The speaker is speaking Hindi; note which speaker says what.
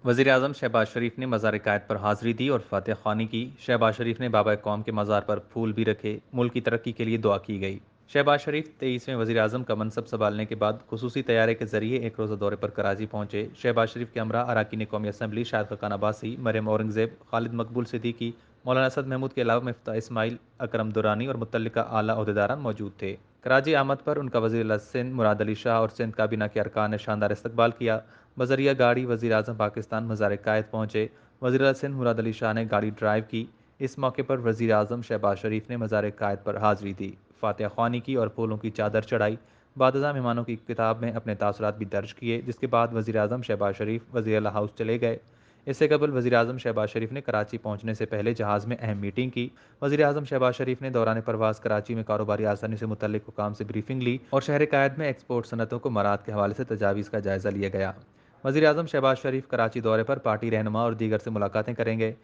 Speaker 1: वज़ीर-ए-आज़म शहबाज शरीफ ने मज़ार-ए-कायद पर हाज़िरी दी और फ़ातिहा ख़्वानी की। शहबाज शरीफ ने बाबा कौम के मज़ार पर फूल भी रखे। मुल्क की तरक्की के लिए दुआ की गई। शहबाज शरीफ 23वें वज़ीर-ए-आज़म का मनसब संभालने के बाद खुसूसी तैयारी के जरिए एक रोज़ा दौरे पर कराची पहुंचे। शहबाज शरीफ के हमरा अरकान कौमी असम्बली शाहिद खकान अब्बासी, मरियम औरंगज़ेब, खालिद मकबूल सिद्दीकी, मौलाना असद महमूद के अलावा मिफ्ताह इस्माइल, अकरम दुरानी और मुतल्लिका आला ओहदेदारान मौजूद थे। कराची आमद पर उनका वज़ीर सिंध मुराद अली शाह और सिंध काबीना के अरकान ने शानदार इस्तकबाल किया। बजरिया गाड़ी वज़ीर-ए-आज़म पाकिस्तान मज़ार-ए-कायद पहुंचे। वज़ीर सिंध मुराद अली शाह ने गाड़ी ड्राइव की। इस मौके पर वज़ीर-ए-आज़म शहबाज शरीफ ने मज़ार-ए-कायद पर हाज़िरी दी, फ़ातिहा ख़्वानी की और फूलों की चादर चढ़ाई। बाद मेहमानों की किताब में अपने तासुरात भी दर्ज किए, जिसके बाद वज़ीर-ए-आज़म शहबाज शरीफ वज़ीर अला हाउस चले गए। इससे कबल वज़ीर-ए-आज़म शहबाज शरीफ ने कराची पहुंचने से पहले जहाज़ में अहम मीटिंग की। वज़ीर-ए-आज़म शहबाज शरीफ ने दौरान परवास कराची में कारोबारी आसानी से मुतल्लिक हुकाम से ब्रीफिंग ली और शहर कायद में एक्सपोर्ट सनतों को मराद के हवाले से तजावीज़ का जायज़ा लिया गया। वज़ीर-ए-आज़म शहबाज शरीफ कराची दौरे पर पार्टी रहनुमा और दीगर से मुलाकातें करेंगे।